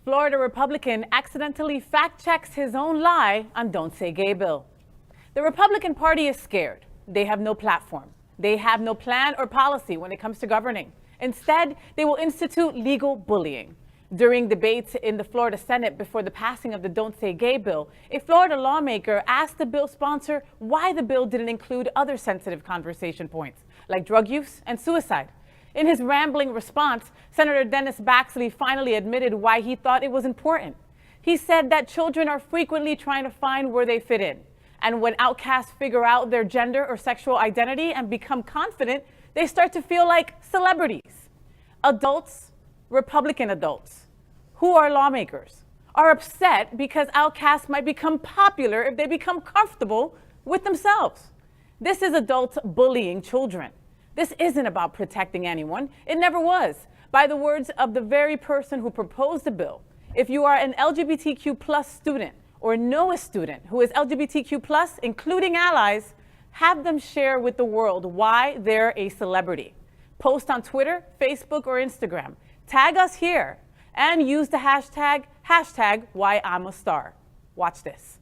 Florida Republican accidentally fact-checks his own lie on Don't Say Gay bill. The Republican Party is scared. They have no platform. They have no plan or policy when it comes to governing. Instead, they will institute legal bullying. During debates in the Florida Senate before the passing of the Don't Say Gay bill, a Florida lawmaker asked the bill sponsor why the bill didn't include other sensitive conversation points, like drug use and suicide. In his rambling response, Senator Baxter finally admitted why he thought it was important. He said that children are frequently trying to find where they fit in. And when outcasts figure out their gender or sexual identity and become confident, they start to feel like celebrities. Adults, Republican adults, who are lawmakers, are upset because outcasts might become popular if they become comfortable with themselves. This is adults bullying children. This isn't about protecting anyone. It never was. By the words of the very person who proposed the bill, if you are an LGBTQ plus student or know a student who is LGBTQ plus, including allies, have them share with the world why they're a celebrity. Post on Twitter, Facebook, or Instagram. Tag us here and use the hashtag #WhyI'mAStar. Watch this.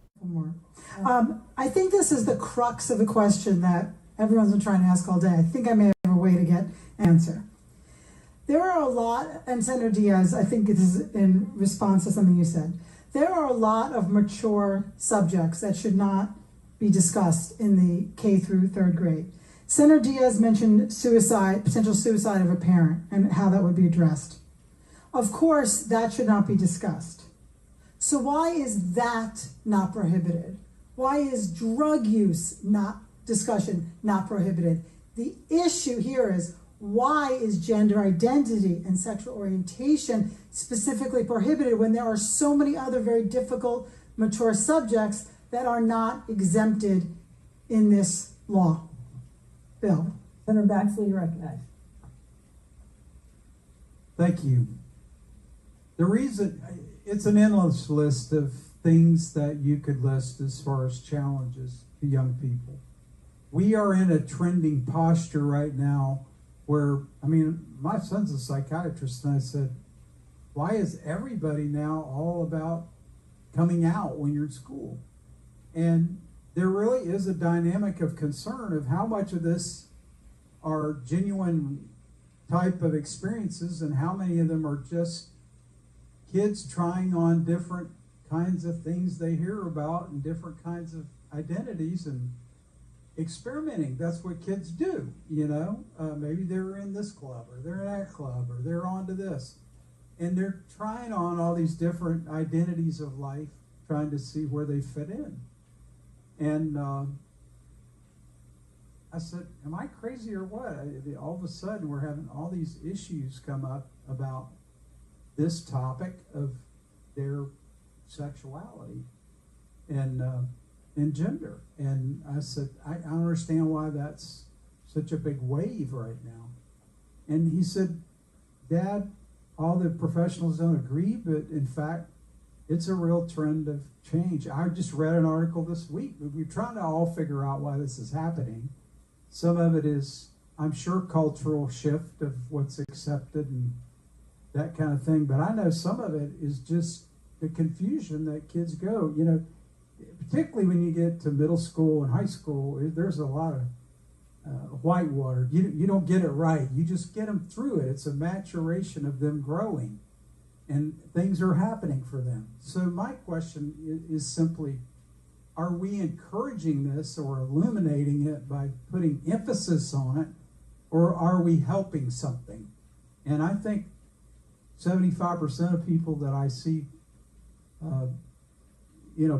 I think this is the crux of the question that everyone's been trying to ask all day. I think I may have a way to get an answer. There are a lot, and Senator Diaz, I think this is in response to something you said, there are a lot of mature subjects that should not be discussed in the K through third grade. Senator Diaz mentioned suicide, potential suicide of a parent, and how that would be addressed. Of course, that should not be discussed. So why is that not prohibited? Why is drug use discussion not prohibited? The issue here is, why is gender identity and sexual orientation specifically prohibited when there are so many other very difficult, mature subjects that are not exempted in this law bill? Senator Baxter, you recognize. Thank you. The reason, it's an endless list of things that you could list as far as challenges to young people. We are in a trending posture right now where, my son's a psychiatrist, and I said, why is everybody now all about coming out when you're in school? And there really is a dynamic of concern of how much of this are genuine type of experiences and how many of them are just kids trying on different kinds of things they hear about and different kinds of identities and experimenting. That's what kids do, maybe they're in this club or they're in that club or they're on to this. And they're trying on all these different identities of life, trying to see where they fit in. And I said, am I crazy or what? All of a sudden we're having all these issues come up about this topic of their sexuality and gender. And I said, I don't understand why that's such a big wave right now. And he said, Dad, all the professionals don't agree, but in fact, it's a real trend of change. I just read an article this week. We're trying to all figure out why this is happening. Some of it is, I'm sure, cultural shift of what's accepted and that kind of thing. But I know some of it is just the confusion that kids go, particularly when you get to middle school and high school, there's a lot of whitewater. You don't get it right. You just get them through it. It's a maturation of them growing, and things are happening for them. So my question is simply, are we encouraging this or illuminating it by putting emphasis on it, or are we helping something? And I think 75% of people that I see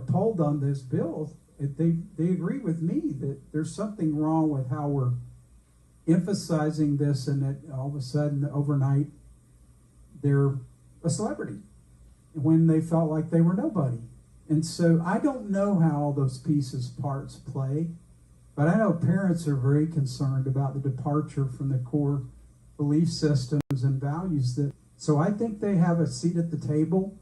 polled on this bill, they agree with me that there's something wrong with how we're emphasizing this, and that all of a sudden, overnight, they're a celebrity when they felt like they were nobody. And so I don't know how all those parts play, but I know parents are very concerned about the departure from the core belief systems and values so I think they have a seat at the table.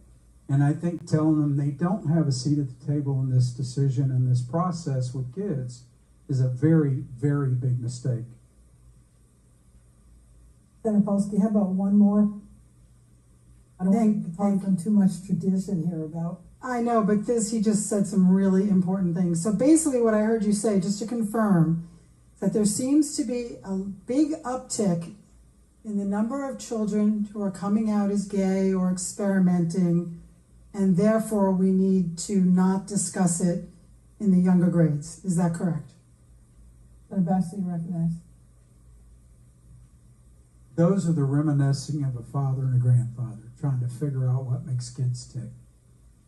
And I think telling them they don't have a seat at the table in this decision and this process with kids is a very, very big mistake. Senator Polsky, how about one more? I don't want to depart from too much tradition here about. I know, but he just said some really important things. So basically what I heard you say, just to confirm, that there seems to be a big uptick in the number of children who are coming out as gay or experimenting, and therefore we need to not discuss it in the younger grades. Is that correct? Senator Baxter, you recognize. Those are the reminiscing of a father and a grandfather, trying to figure out what makes kids tick.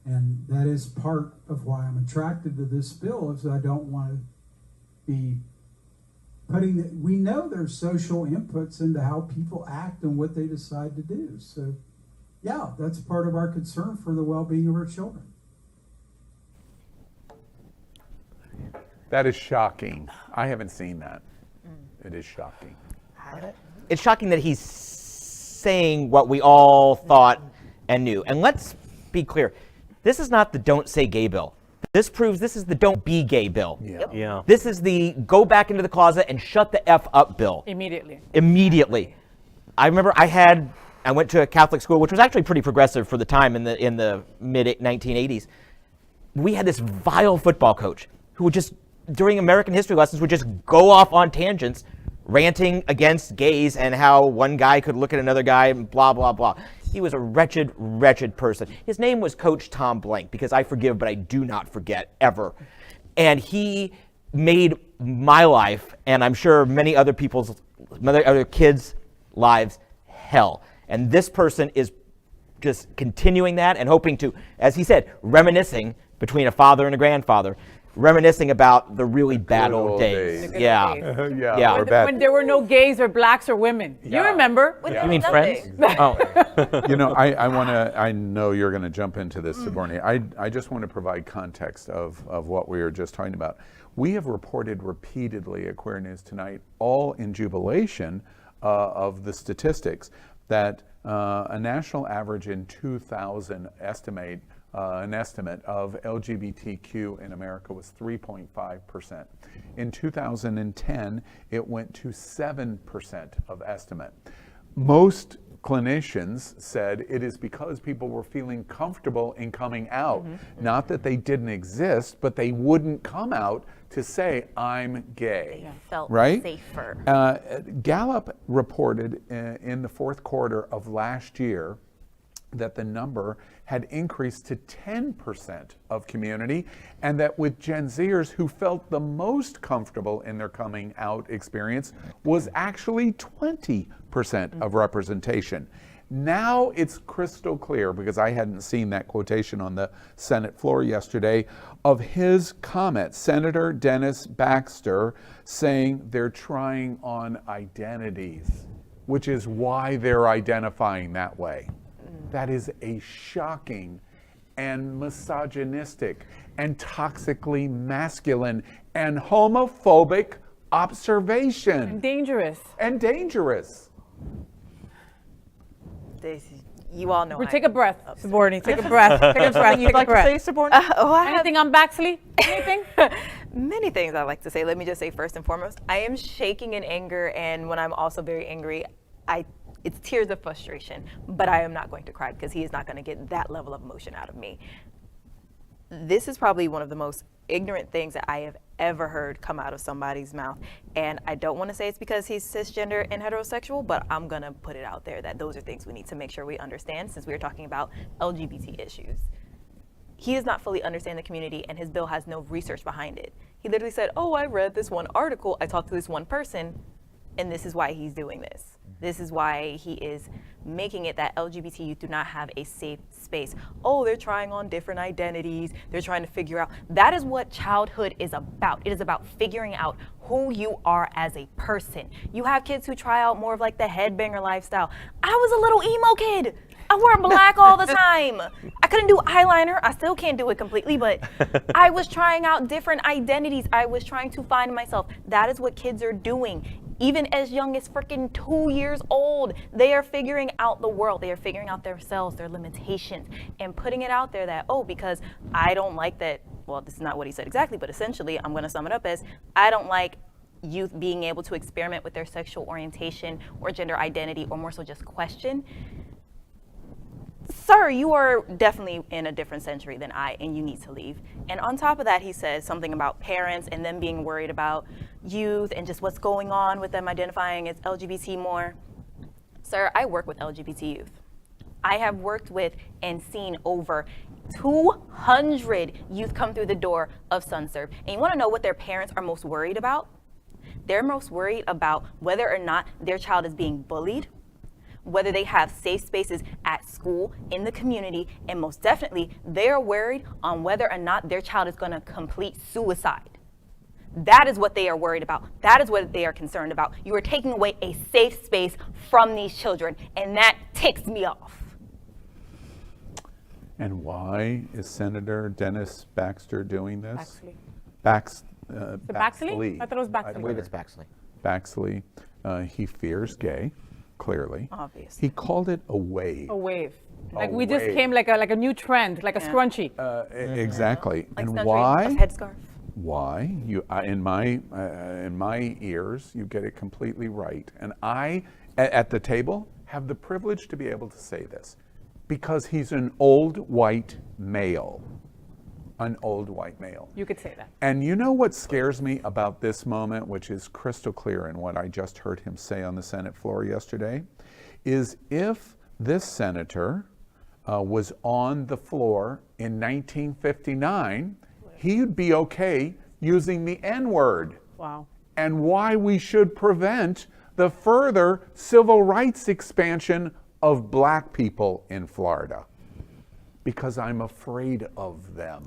And that is part of why I'm attracted to this bill, is I don't want to be putting we know there's social inputs into how people act and what they decide to do. So yeah, that's part of our concern for the well-being of our children. That is shocking. I haven't seen that. It is shocking. It's shocking that he's saying what we all thought and knew. And let's be clear, this is not the don't say gay bill. This proves this is the don't be gay bill. Yeah. This is the go back into the closet and shut the F up bill. Immediately. I remember I went to a Catholic school, which was actually pretty progressive for the time in the mid 1980s. We had this vile football coach who would just, during American history lessons, would just go off on tangents, ranting against gays and how one guy could look at another guy and blah, blah, blah. He was a wretched, wretched person. His name was Coach Tom Blank, because I forgive, but I do not forget, ever. And he made my life, and I'm sure many other other kids' lives, hell. And this person is just continuing that and hoping to, as he said, reminiscing between a father and a grandfather, reminiscing about the really bad old days. Yeah. When there were no gays or blacks or women. You remember? You mean Friends? Oh. I know you're going to jump into this, Sigourney. I just want to provide context of what we were just talking about. We have reported repeatedly at Queer News Tonight, all in jubilation of the statistics, that a national average in 2000 an estimate of LGBTQ in America was 3.5%. In 2010, it went to 7% of estimate. Most clinicians said it is because people were feeling comfortable in coming out. Not that they didn't exist, but they wouldn't come out to say, I'm gay. They felt right? safer. Gallup reported in the fourth quarter of last year that the number had increased to 10% of community, and that with Gen Zers who felt the most comfortable in their coming out experience was actually 20% of representation. Now it's crystal clear, because I hadn't seen that quotation on the Senate floor yesterday, of his comment, Senator Dennis Baxter, saying they're trying on identities, which is why they're identifying that way. That is a shocking and misogynistic and toxically masculine and homophobic observation. And dangerous. Stacey, you all know. Take a breath, Sigourney. Take a breath. Take a breath. You'd like to say, Sigourney? Anything on Baxley? Anything? Many things I'd like to say. Let me just say first and foremost, I am shaking in anger, and when I'm also very angry, it's tears of frustration, but I am not going to cry, because he is not going to get that level of emotion out of me. This is probably one of the most ignorant things that I have ever heard come out of somebody's mouth. And I don't want to say it's because he's cisgender and heterosexual, but I'm going to put it out there that those are things we need to make sure we understand, since we are talking about LGBT issues. He does not fully understand the community, and his bill has no research behind it. He literally said, oh, I read this one article, I talked to this one person, and this is why he's doing this. This is why he is making it that LGBT youth do not have a safe space. Oh, they're trying on different identities. They're trying to figure out. That is what childhood is about. It is about figuring out who you are as a person. You have kids who try out more of like the headbanger lifestyle. I was a little emo kid. I wore black all the time. I couldn't do eyeliner. I still can't do it completely, but I was trying out different identities. I was trying to find myself. That is what kids are doing. Even as young as freaking 2 years old, they are figuring out the world. They are figuring out themselves, their limitations, and putting it out there that, oh, because I don't like that, well, this is not what he said exactly, but essentially I'm going to sum it up as, I don't like youth being able to experiment with their sexual orientation or gender identity, or more so just question. sir, you are definitely in a different century than I, and you need to leave. And on top of that, he says something about parents and them being worried about youth and just what's going on with them identifying as LGBT more. Sir, I work with LGBT youth. I have worked with and seen over 200 youth come through the door of SunServe. And you want to know what their parents are most worried about? They're most worried about whether or not their child is being bullied, whether they have safe spaces at school, in the community, and most definitely, they're worried on whether or not their child is going to complete suicide. That is what they are worried about. That is what they are concerned about. You are taking away a safe space from these children, and that ticks me off. And why is Senator Dennis Baxter doing this? Baxley. Baxley. I thought it was Baxley. I believe it's Baxley. Baxley. He fears gay, clearly. Obviously. He called it a wave. A wave. Like A we just wave. came like a new trend, like a scrunchie. Exactly. Like And a why? headscarf. Why? You in my ears, you get it completely right. And I, at the table, have the privilege to be able to say this, because he's an old white male. An old white male. You could say that. And you know what scares me about this moment, which is crystal clear in what I just heard him say on the Senate floor yesterday, is if this senator was on the floor in 1959, he'd be okay using the N-word. Wow. And why we should prevent the further civil rights expansion of black people in Florida. Because I'm afraid of them.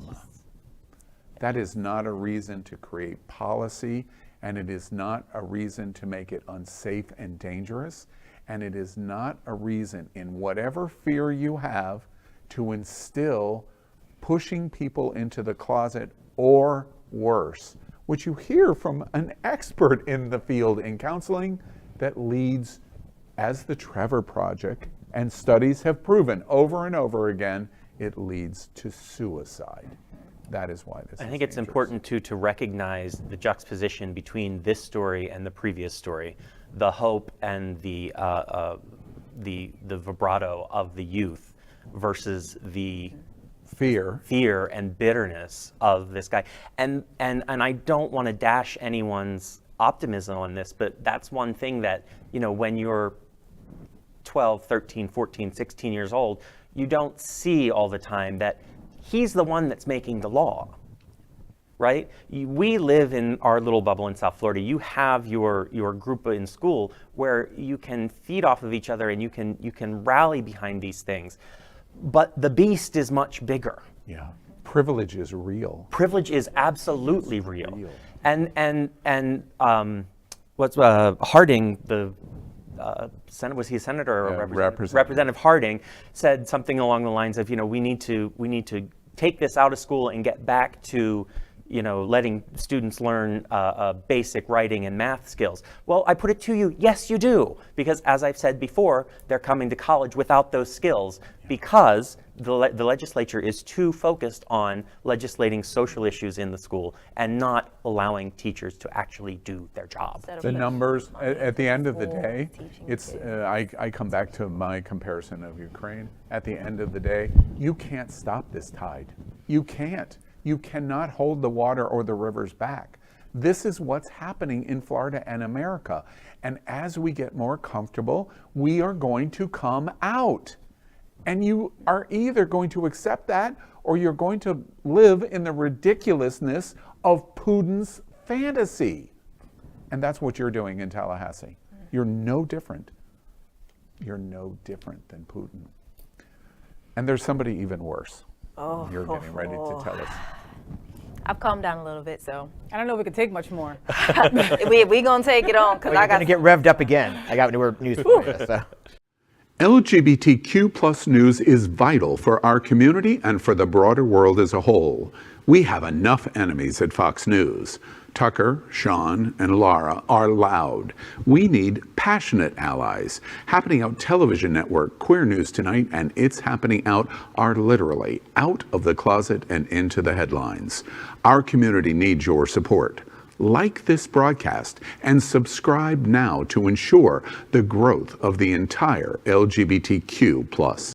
That is not a reason to create policy, and it is not a reason to make it unsafe and dangerous, and it is not a reason, in whatever fear you have, to instill pushing people into the closet or worse, which you hear from an expert in the field in counseling, that leads, as the Trevor Project and studies have proven over and over again, it leads to suicide. That is why this I is think it's dangerous. important to recognize the juxtaposition between this story and the previous story, the hope and the vibrato of the youth versus the fear and bitterness of this guy. And I don't want to dash anyone's optimism on this, but that's one thing that, you know, when you're 12, 13, 14, 16 years old, you don't see all the time that he's the one that's making the law, right? We live in our little bubble in South Florida. You have your group in school where you can feed off of each other and you can rally behind these things. But the beast is much bigger. Yeah, privilege is real. Privilege is absolutely real. And what's Harding, the was he a senator or Representative Harding said something along the lines of, you know, we need to take this out of school and get back to, you know, letting students learn basic writing and math skills. Well, I put it to you, yes, you do, because as I've said before, they're coming to college without those skills because the legislature is too focused on legislating social issues in the school and not allowing teachers to actually do their job. The numbers, at the end of the day, it's, I come back to my comparison of Ukraine. At the end of the day, you can't stop this tide. You can't. You cannot hold the water or the rivers back. This is what's happening in Florida and America. And as we get more comfortable, we are going to come out. And you are either going to accept that or you're going to live in the ridiculousness of Putin's fantasy. And that's what you're doing in Tallahassee. You're no different. You're no different than Putin. And there's somebody even worse. Oh, You're getting ready to tell us. I've calmed down a little bit, so I don't know if we could take much more. we gonna take it on because I got to get revved up again. I got newer news for you. So. LGBTQ+ news is vital for our community and for the broader world as a whole. We have enough enemies at Fox News. Tucker, Sean, and Laura are loud. We need passionate allies. Happening Out Television Network, Queer News Tonight, and It's Happening Out are literally out of the closet and into the headlines. Our community needs your support. Like this broadcast and subscribe now to ensure the growth of the entire LGBTQ+.